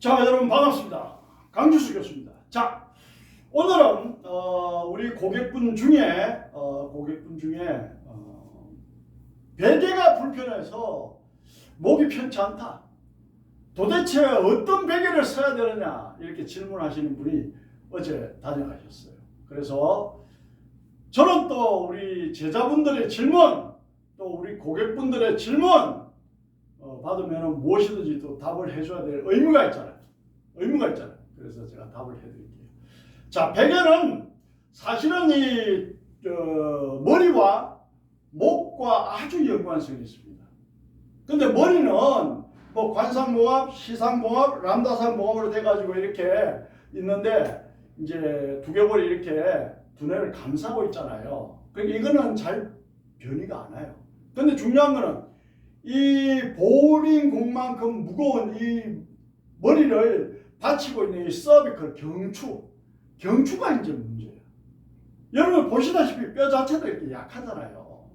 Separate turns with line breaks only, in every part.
자, 여러분 반갑습니다. 강주수 교수입니다. 자, 오늘은 우리 고객분 중에 베개가 불편해서 목이 편치 않다. 도대체 어떤 베개를 써야 되느냐 이렇게 질문하시는 분이 어제 다녀가셨어요. 그래서 저는 또 우리 제자분들의 질문, 또 우리 고객분들의 질문 받으면 무엇이든지 또 답을 해줘야 될 의무가 있잖아요. 그래서 제가 답을 해드릴게요. 자, 베개는 사실은 이 머리와 목과 아주 연관성이 있습니다. 근데 머리는 뭐 관상봉합, 시상봉합, 람다상봉합으로 돼가지고 이렇게 있는데 이제 두개골이 이렇게 두뇌를 감싸고 있잖아요. 그러니까 이거는 잘 변이가 안 와요. 근데 중요한 거는 이 보링 공만큼 무거운 이 머리를 받치고 있는 이 서비컬 경추가 이제 문제예요. 여러분 보시다시피 뼈 자체도 이렇게 약하잖아요.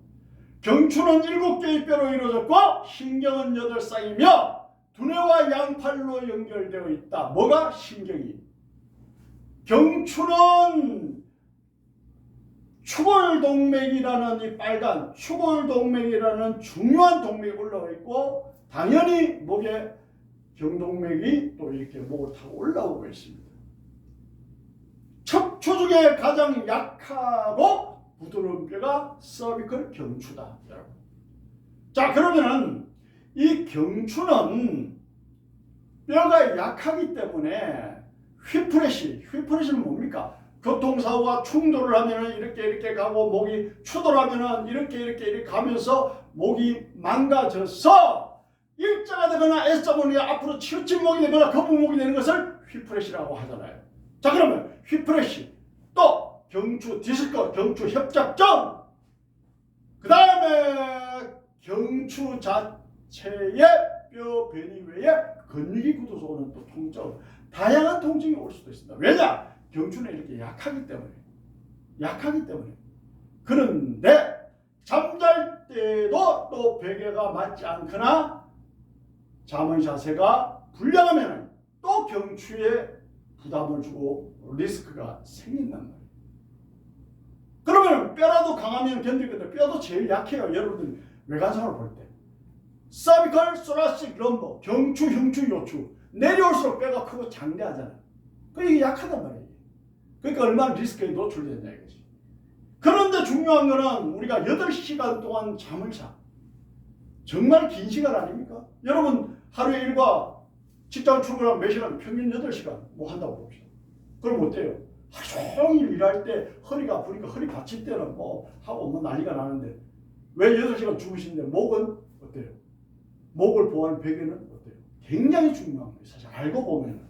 경추는 7개의 뼈로 이루어졌고 신경은 8쌍이며 두뇌와 양팔로 연결되어 있다. 뭐가? 신경이. 경추는 추골동맥이라는 이 빨간 추골동맥이라는 중요한 동맥이 올라와 있고 당연히 목에 경동맥이 또 이렇게 목을 타고 올라오고 있습니다. 척추 중에 가장 약하고 부드러운 뼈가 서비컬 경추다. 여러분. 자, 그러면은 이 경추는 뼈가 약하기 때문에 휘프레시는 뭡니까? 교통사고가 충돌을 하면은 이렇게 가고 목이 추돌하면은 이렇게 가면서 목이 망가져서 일자가 되거나 S자문이 앞으로 치우친 목이 되거나 거북목이 되는 것을 휘프레시라고 하잖아요. 자, 그러면 휘프레시 또 경추 디스크, 경추 협착증, 그 다음에 경추 자체의 뼈 변이 외에 근육이 굳어서 오는 또 통증, 다양한 통증이 올 수도 있습니다. 왜냐? 경추는 이렇게 약하기 때문에. 그런데 잠잘 때도 또 베개가 맞지 않거나 잠의 자세가 불량하면 또 경추에 부담을 주고 리스크가 생긴단 말이에요. 그러면 뼈라도 강하면 견디거든요. 뼈도 제일 약해요. 여러분들 외관상으로 볼 때. 서비컬, 소라식, 럼버, 경추, 흉추, 요추 내려올수록 뼈가 크고 장대하잖아요. 이게 약하단 말이에요. 그러니까 얼마나 리스크에 노출되냐 이거지. 그런데 중요한 거는 우리가 8시간 동안 잠을 자. 정말 긴 시간 아닙니까? 여러분 하루에 일과 직장 출근하면 몇 시간? 평균 8시간 뭐 한다고 봅시다. 그럼 어때요? 하루 종일 일할 때 허리가 아프니까 허리 다칠 때는 뭐 하고 뭐 난리가 나는데 왜 8시간 주무시는데 목은 어때요? 목을 보호하는 베개는 어때요? 굉장히 중요한 거예요. 사실 알고 보면은.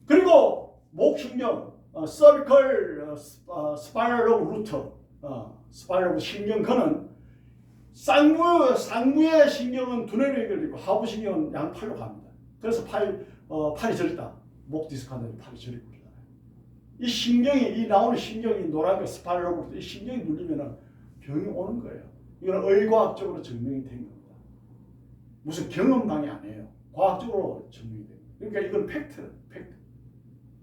그리고 목신경 서비컬 스파이럴 오브 루트 스파이럴 오브 신경 그는 쌍부의 신경은 두뇌로 연결되고 하부 신경은 양팔로 갑니다. 그래서 팔이 저리다. 목 디스크한다는 팔이 저리고 그러잖아요. 이 신경이 이 나오는 신경이 노란 거 스파이럴 오브 루트 이 신경이 눌리면은 병이 오는 거예요. 이건 의과학적으로 증명이 된 겁니다. 무슨 경험당이 아니에요. 과학적으로 증명이 됩니다. 그러니까 이건 팩트.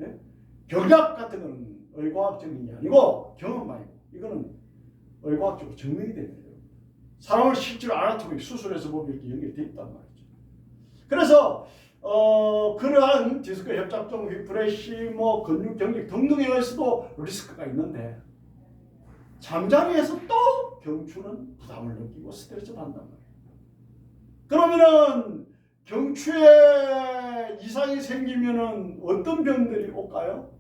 예? 경약 같은 거는 의과학적인 게 아니고 경험만이고 이거는 의과학적으로 증명이 되는 거예요. 사람을 실제로 아나토미 수술해서 보면 이렇게 연결되어 있단 말이죠. 그래서 그러한 디스크 협착증, 휘프레시, 뭐 근육 경직 등등에 의해서도 리스크가 있는데 잠자리에서 또 경추는 부담을 느끼고 스트레스를 받는단 말이에요. 그러면은 경추에 이상이 생기면은 어떤 병들이 올까요?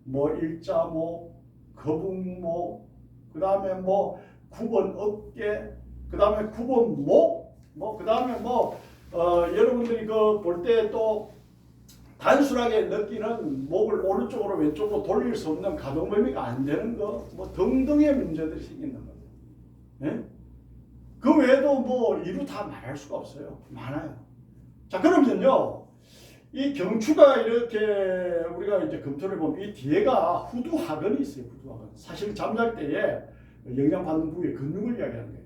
뭐 일자목, 거북목, 그 다음에 뭐 9번 어깨, 그 다음에 9번 목, 그 다음에 여러분들이 그 볼 때 또 단순하게 느끼는 목을 오른쪽으로 왼쪽으로 돌릴 수 없는 가동 범위가 안 되는 거, 뭐 등등의 문제들이 생긴단 말이에요. 예? 그 외에도 뭐 이루 다 말할 수가 없어요. 많아요. 자, 그러면요, 이 경추가 이렇게 우리가 이제 검토를 보면 이 뒤에가 후두하근이 있어요. 후두하근. 사실 잠잘 때에 영향받는 부위의 근육을 이야기하는 거예요.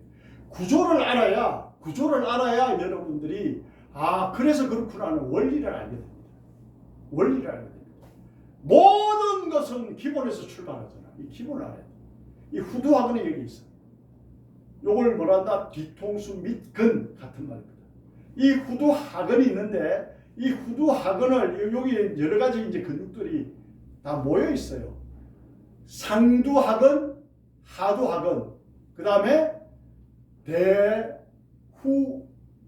구조를 알아야 여러분들이 그래서 그렇구나 하는 원리를 알게 됩니다. 원리를 알아야 됩니다. 모든 것은 기본에서 출발하잖아. 이 기본을 알아야 돼. 이 후두학원이 여기 있어. 요걸 뭐란다? 뒤통수 및 근 같은 말입니다. 이 후두학원이 있는데 이 후두학원을 여기 여러 가지 이제 근육들이 다 모여 있어요. 상두학원, 하두학원, 그 다음에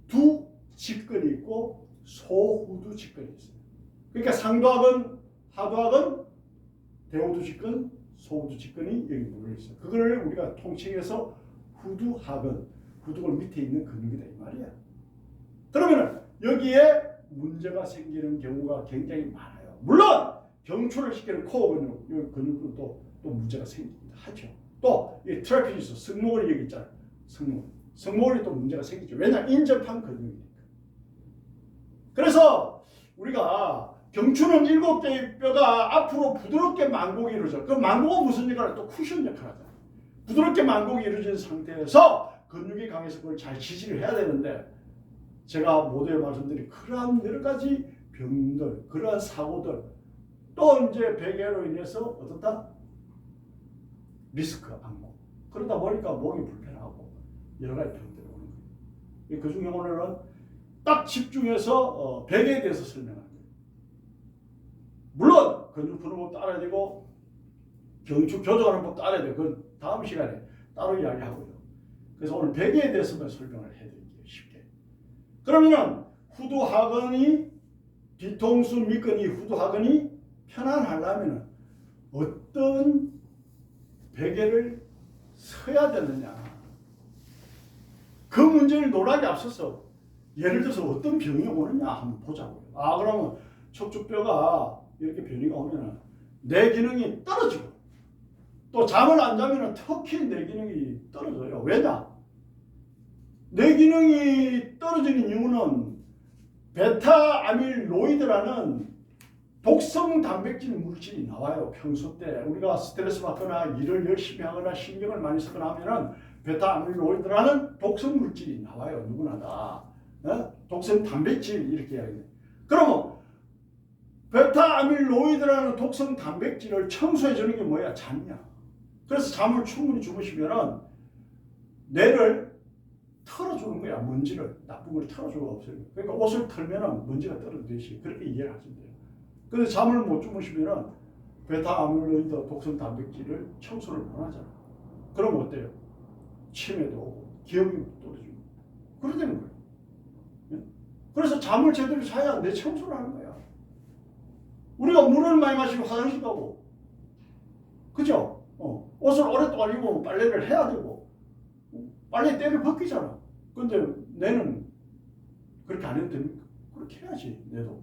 대후두 직근이 있고 소후두 직근이 있어요. 그러니까 상두학원, 하두학원, 대후두 직근, 소후두 직근이 여기 모여 있어요. 그거를 우리가 통칭해서 후두학원, 후두골 밑에 있는 근육이다 이 말이야. 그러면 여기에 문제가 생기는 경우가 굉장히 많아요. 물론 경추를 시키는 코어 근육, 이 근육도 또 문제가 생깁니다. 하죠. 또 이 트래피지스, 승모근이 여기 있잖아요. 승모근이 또 문제가 생기죠. 왜냐? 인접한 근육이니까. 그래서 우리가 경추는 7개의 뼈가 앞으로 부드럽게 만곡이 이루어져. 그 만곡은 무슨 역할을 또 쿠션 역할을 하잖아요. 부드럽게 만곡이 이루어진 상태에서 근육이 강해서 그걸 잘 지지를 해야 되는데 제가 모두에 말씀드린 그러한 여러 가지 병들, 그러한 사고들 또 이제 베개로 인해서 어떻다? 리스크 악목. 그러다 보니까 목이 불편하고 여러 가지 병들이 오는 거예요. 그중에 오늘은 딱 집중해서 베개에 대해서 설명하는 거예요. 물론 근육 푸는 법도 알아야 되고 경추 교정하는 법도 알아야 되고 그건 다음 시간에 따로 이야기하고요. 그래서 오늘 베개에 대해서만 설명을 해드릴게요. 쉽게. 그러면은 후두하근이 뒤통수 밑근이 후두하근이 편안하려면 어떤 베개를 서야 되느냐. 그 문제를 논하기 앞서서 예를 들어서 어떤 병이 오느냐 한번 보자고요. 그러면 척추뼈가 이렇게 변이가 오면 뇌 기능이 떨어지고 또 잠을 안 자면 특히 뇌 기능이 떨어져요. 왜냐? 뇌 기능이 떨어지는 이유는 베타 아밀로이드라는 독성 단백질 물질이 나와요. 평소 때 우리가 스트레스 받거나 일을 열심히 하거나 신경을 많이 쓰거나 하면은 베타 아밀로이드라는 독성 물질이 나와요. 누구나 다. 독성 단백질 이렇게 이야기해요. 그러면 베타 아밀로이드라는 독성 단백질을 청소해 주는 게 뭐야? 잠이야. 그래서 잠을 충분히 주무시면은 뇌를 털어주는 거야. 먼지를 나쁜 걸 털어주고 없어요. 그러니까 옷을 털면은 먼지가 떨어지듯이 그렇게 이해를 하시면 돼요. 근데 잠을 못 주무시면은 베타 아밀로이드 독성 단백질을 청소를 못 하잖아. 그럼 어때요? 치매도 오고 기억력도 떨어지고 그렇게 되는 거예요. 그래서 잠을 제대로 자야 내 청소를 하는 거야. 우리가 물을 많이 마시고 화장실 가고 그죠? 옷을 오랫동안 입으면 빨래를 해야 되고 빨래 때를 벗기잖아. 근데 뇌는 그렇게 안 해도 됩니까? 그렇게 해야지. 뇌도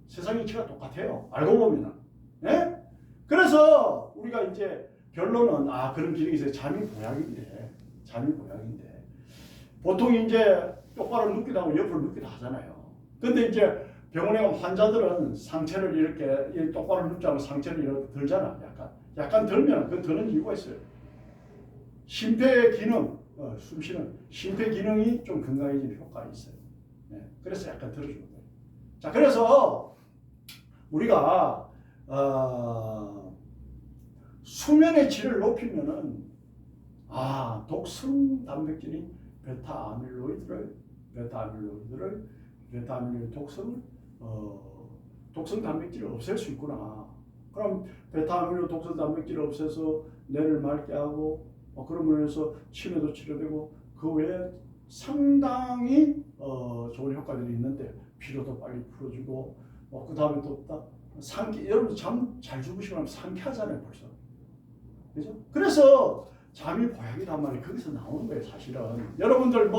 세상 이치가 똑같아요. 알고 보면. 네? 그래서 우리가 이제 결론은 그런 기능이 있어요. 잠이 보약인데 보통 이제 똑바로 눕기도 하고 옆으로 눕기도 하잖아요. 근데 이제 병원에 가면 환자들은 상체를 이렇게 똑바로 눕지 않고 상체를 이렇게 들잖아. 약간 들면 그 드는 이유가 있어요. 심폐 기능, 숨쉬는 심폐 기능이 좀 건강해지는 효과가 있어요. 네, 그래서 약간 들어주는 거예요. 자, 그래서 우리가 수면의 질을 높이면은 독성 단백질인 베타 아밀로이드 독성 단백질을 없앨 수 있구나. 그럼 베타 아밀로이드 독성 단백질을 없애서 뇌를 맑게 하고 그러면 해서 치매도 치료되고 그 외에 상당히 좋은 효과들이 있는데 피로도 빨리 풀어주고 그 다음에 또 여러분 잠 잘 주무시고 나면 상쾌하잖아요 벌써. 그죠? 그래서 잠이 보약이란 말이 거기서 나오는 거예요 사실은. 여러분들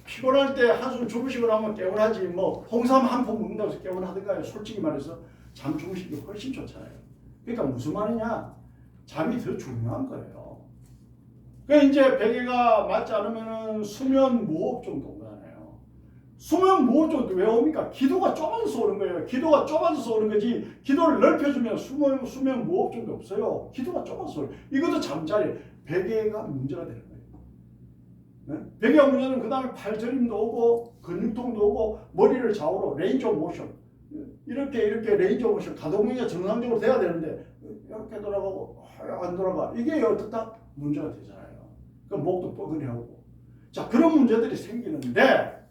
피곤할 때 한숨 주무시고 나면 개운하지 홍삼 한 포 먹는다고 해서 개운하든가요. 솔직히 말해서 잠 주무시기 훨씬 좋잖아요. 그러니까 무슨 말이냐? 잠이 더 중요한 거예요. 그러니까 이제 베개가 맞지 않으면 수면 무호흡 정도인 거잖아요. 수면 무호흡 정도 왜 옵니까? 기도가 좁아져서 오는 거예요. 기도가 좁아져서 오는 거지. 기도를 넓혀주면 수면 무호흡 정도 없어요. 기도가 좁아서 오는 거예요. 이것도 잠자리 베개가 문제가 되는 거예요. 네? 베개가 문제는 그 다음에 팔저림도 오고 근육통도 오고 머리를 좌우로 레인지 오브 모션 이렇게 레인지 오브 모션 가동이 정상적으로 돼야 되는데 이렇게 돌아가고 안 돌아가. 이게 어떻다? 문제가 되잖아요. 그럼 목도 뻐근해하고. 자, 그런 문제들이 생기는데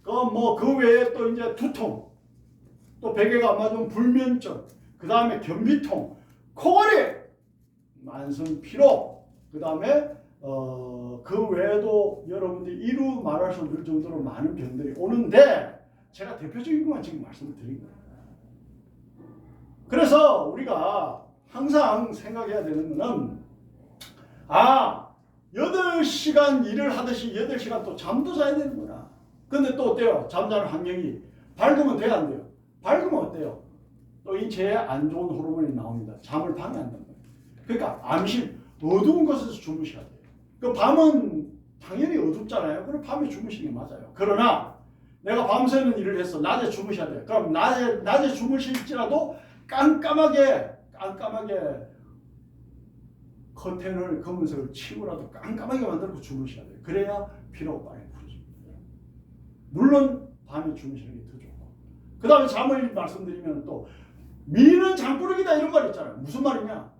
그 외에 또 이제 두통, 또 베개가 안 맞으면 불면증, 그 다음에 변비통, 코골이, 만성 피로, 그 다음에 그 외에도 여러분들이 이루 말할 수 없을 정도로 많은 병들이 오는데 제가 대표적인 것만 지금 말씀을 드린 거예요. 그래서 우리가 항상 생각해야 되는 것은 8시간 일을 하듯이 8시간 또 잠도 자야 되는구나. 근데 또 어때요? 잠자는 환경이 밝으면 돼야 안 돼요? 밝으면 어때요? 또 인체에 안 좋은 호르몬이 나옵니다. 잠을 방해한단 말이에요. 그러니까 암실, 어두운 곳에서 주무셔야 돼요. 그 밤은 당연히 어둡잖아요. 그럼 밤에 주무시는 게 맞아요. 그러나 내가 밤새는 일을 해서 낮에 주무셔야 돼요. 그럼 낮에 주무실지라도 깜깜하게 커튼을 검은색을 치고라도 깜깜하게 만들고 주무셔야 돼요. 그래야 피로가 빨리 풀어집니다. 물론 밤에 주무시는 게 더 좋고. 그 다음에 잠을 말씀드리면 또 미는 잠꾸러기다 이런 말 있잖아요. 무슨 말이냐?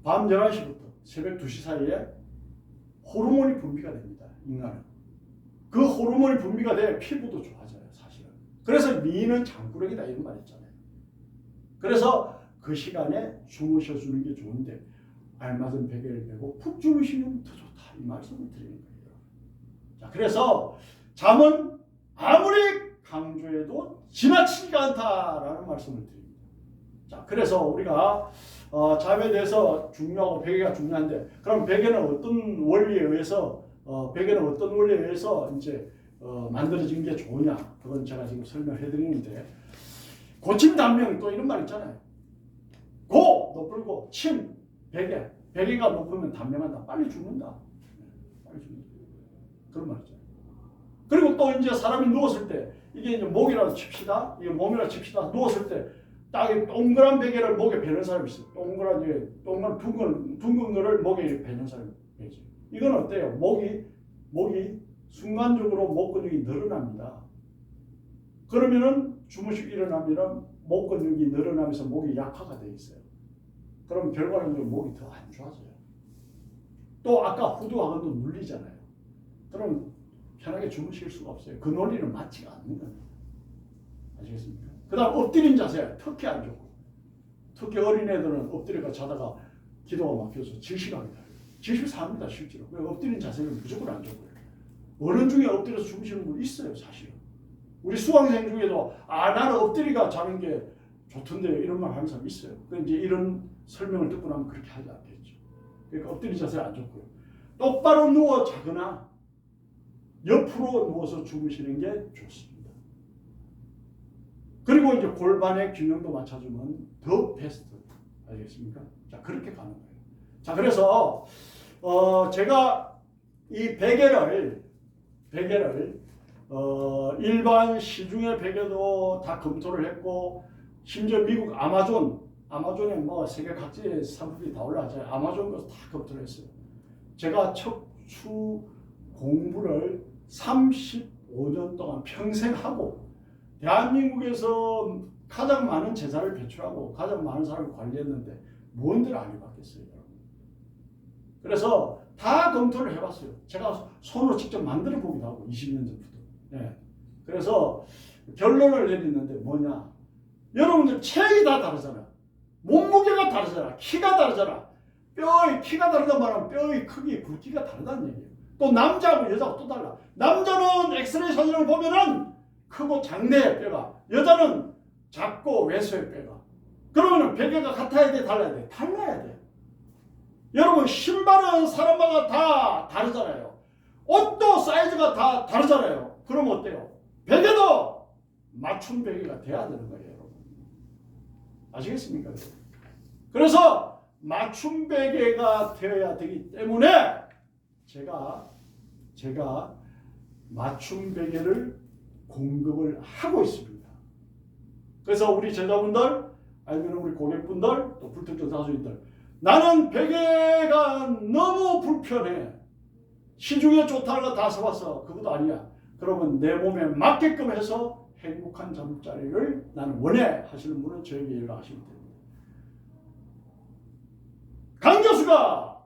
밤 11시부터 새벽 2시 사이에 호르몬이 분비가 됩니다. 인간은. 그 호르몬이 분비가 돼 피부도 좋아져요. 사실은. 그래서 미는 잠꾸러기다 이런 말 있잖아요. 그래서 그 시간에 주무셔주는 게 좋은데 알맞은 베개를 메고 푹 주무시면 더 좋다. 이 말씀을 드리는 거예요. 자, 그래서 잠은 아무리 강조해도 지나치지가 않다라는 말씀을 드립니다. 자, 그래서 우리가 잠에 대해서 중요하고 베개가 중요한데 그럼 베개는 어떤 원리에 의해서 이제 만들어진 게 좋으냐? 그건 제가 지금 설명해 드리는데 고침단명 또 이런 말 있잖아요. 고 높고 침 베개가 높으면 단명한다. 빨리 죽는다. 그런 말 있잖아요. 그리고 또 이제 사람이 누웠을 때 이게 이제 목이라도 칩시다. 이게 몸이라도 칩시다. 누웠을 때 딱 동그란 베개를 목에 베는 사람이 있어요. 동그란 둥근 거를 목에 베는 사람이 있어요. 이건 어때요? 목이 순간적으로 목 근육이 늘어납니다. 그러면은 주무시고 일어나면은 목 근육이 늘어나면서 목이 약화가 돼 있어요. 그럼 결과적으로 목이 더 안 좋아져요. 또 아까 후두하고도 눌리잖아요. 그럼 편하게 주무실 수가 없어요. 그 논리는 맞지가 않는 겁니다. 아시겠습니까? 그 다음 엎드린 자세 특히 안 좋고, 특히 어린애들은 엎드려가 자다가 기도가 막혀서 질식합니다. 질식합니다 실제로. 엎드린 자세는 무조건 안 좋고요. 어른 중에 엎드려서 주무시는 분 있어요 사실은. 우리 수강생 중에도 나는 엎드리가 자는 게 좋던데 이런 말 하는 사람 있어요. 이제 이런 설명을 듣고 나면 그렇게 하지 않겠죠. 그러니까 엎드린 자세 안 좋고요. 똑바로 누워 자거나 옆으로 누워서 주무시는 게 좋습니다. 그리고 이제 골반의 균형도 맞춰주면 더 베스트. 알겠습니까? 자, 그렇게 가는 거예요. 자, 그래서 제가 이 베개를 일반 시중의 베개도 다 검토를 했고, 심지어 미국 아마존에 뭐 세계 각지의 상품이 다 올라왔잖아요. 아마존 것도 다 검토를 했어요. 제가 척추 공부를 35년 동안 평생 하고 대한민국에서 가장 많은 재산을 배출하고 가장 많은 사람을 관리했는데 뭔들 안 해봤겠어요, 여러분. 그래서 다 검토를 해봤어요. 제가 손으로 직접 만들어 보기도 하고 20년 전부터. 네. 그래서 결론을 내리는데 뭐냐? 여러분들 체형이 다 다르잖아. 몸무게가 다르잖아. 키가 다르잖아. 키가 다르단 말은 뼈의 크기, 굵기가 다르다는 얘기예요. 또 남자하고 여자하고 또 달라. 남자는 엑스레이 사진을 보면은 크고 장대의 뼈가, 여자는 작고 왜소의 뼈가. 그러면은 베개가 같아야 돼, 달라야 돼? 달라야 돼. 여러분 신발은 사람마다 다 다르잖아요. 옷도 사이즈가 다 다르잖아요. 그럼 어때요? 베개도 맞춤 베개가 돼야 되는 거예요, 여러분. 아시겠습니까? 그래서 맞춤 베개가 되어야 되기 때문에 제가 맞춤 베개를 공급을 하고 있습니다. 그래서 우리 제자분들, 아니면 우리 고객분들, 또 불특정 다수인들, 나는 베개가 너무 불편해. 시중에 좋다는 거 다 사봤어. 그것도 아니야. 그러면 내 몸에 맞게끔 해서 행복한 잠자리를 나는 원해 하시는 분은 저에게 연락하시면 됩니다. 강 교수가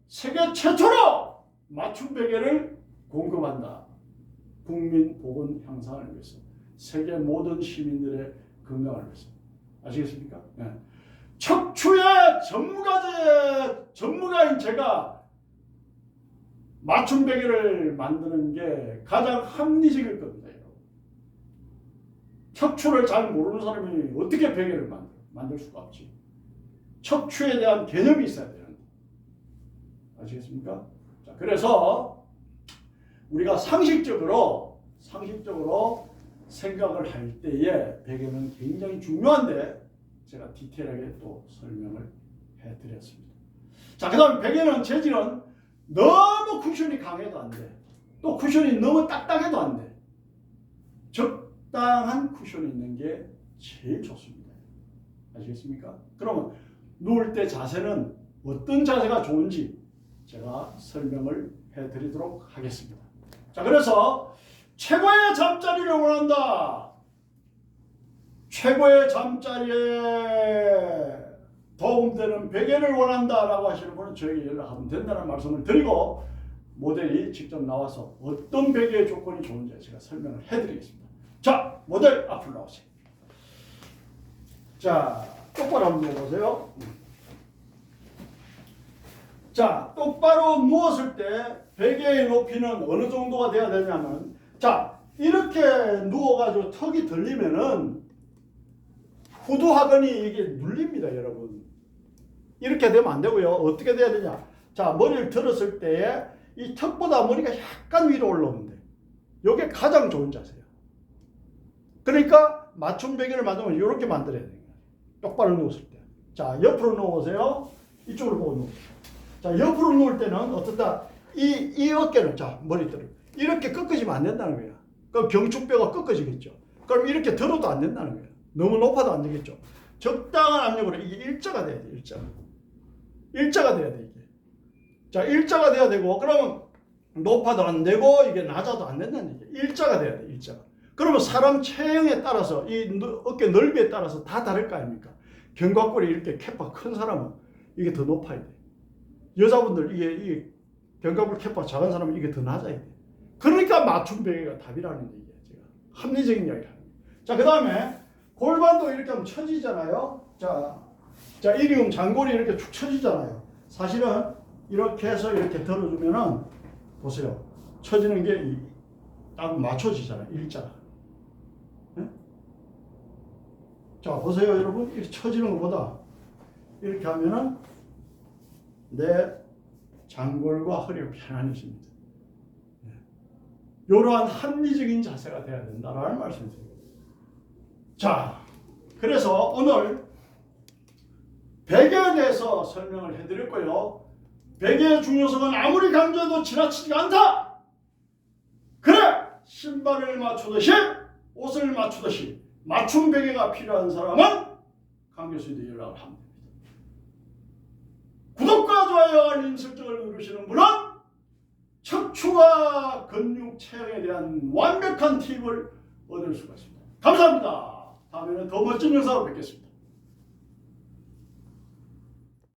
세계 최초로 맞춤 베개를 공급한다. 국민 보건 향상을 위해서, 세계 모든 시민들의 건강을 위해서. 아시겠습니까? 네. 척추의 전문가인 제가 맞춤 베개를 만드는 게 가장 합리적일 겁니다. 척추를 잘 모르는 사람이 어떻게 베개를 만들 수가 없지. 척추에 대한 개념이 있어야 되는데. 아시겠습니까? 자, 그래서 우리가 상식적으로 생각을 할 때에 베개는 굉장히 중요한데 제가 디테일하게 또 설명을 해드렸습니다. 자, 그 다음 베개는 재질은 너무 쿠션이 강해도 안 돼. 또 쿠션이 너무 딱딱해도 안 돼. 적당한 쿠션이 있는 게 제일 좋습니다. 아시겠습니까? 그러면 누울 때 자세는 어떤 자세가 좋은지 제가 설명을 해드리도록 하겠습니다. 자, 그래서 최고의 잠자리를 원한다. 최고의 잠자리에 도움되는 베개를 원한다라고 하시는 분은 저에게 연락하면 된다는 말씀을 드리고 모델이 직접 나와서 어떤 베개의 조건이 좋은지 제가 설명을 해드리겠습니다. 자, 모델 앞으로 나오세요. 자, 똑바로 한번 누워보세요. 자, 똑바로 누웠을 때 베개의 높이는 어느 정도가 돼야 되냐면, 자, 이렇게 누워가지고 턱이 들리면은 후두하거니 이게 눌립니다, 여러분. 이렇게 되면 안 되고요. 어떻게 돼야 되냐? 자, 머리를 들었을 때에 이 턱보다 머리가 약간 위로 올라오는데, 이게 가장 좋은 자세예요. 그러니까 맞춤 베개를 만들면 이렇게 만들어야 돼요. 똑바로 누웠을 때. 자, 옆으로 누워보세요. 이쪽으로 보고 누워보세요. 자, 옆으로 누울 때는 어떻다? 이 어깨는, 자, 머리 들어. 이렇게 꺾어지면 안 된다는 거야. 그럼 경축뼈가 꺾어지겠죠. 그럼 이렇게 들어도 안 된다는 거야. 너무 높아도 안 되겠죠. 적당한 압력으로 이게 일자가 돼야 돼, 일자가. 일자가 돼야 돼, 이게. 자, 일자가 돼야 되고, 그러면 높아도 안 되고, 이게 낮아도 안 된다는 얘기야. 일자가 돼야 돼, 일자가. 그러면 사람 체형에 따라서, 이 어깨 넓이에 따라서 다 다를 거 아닙니까? 견갑골이 이렇게 캐파 큰 사람은 이게 더 높아야 돼. 여자분들, 이게 견갑골 캐파 작은 사람은 이게 더 낮아야 돼. 그러니까 맞춤 베개가 답이라는 얘기예요, 제가. 합리적인 이야기를 합니다. 자, 그 다음에 골반도 이렇게 하면 처지잖아요. 자, 이리움 장골이 이렇게 축 처지잖아요. 사실은 이렇게 해서 이렇게 들어주면은, 보세요. 처지는 게 딱 맞춰지잖아요, 일자가. 네? 자, 보세요, 여러분. 이렇게 처지는 것보다 이렇게 하면은 내 장골과 허리가 편안해집니다. 네. 이러한 합리적인 자세가 돼야 된다라는 말씀입니다. 자, 그래서 오늘 베개에 대해서 설명을 해드렸고요. 베개의 중요성은 아무리 강조해도 지나치지가 않다. 그래! 신발을 맞추듯이, 옷을 맞추듯이 맞춤 베개가 필요한 사람은 강 교수님께 연락을 하면 됩니다. 구독과 좋아요, 알림 설정을 누르시는 분은 척추와 근육 체형에 대한 완벽한 팁을 얻을 수가 있습니다. 감사합니다. 다음에는 더 멋진 영상으로 뵙겠습니다.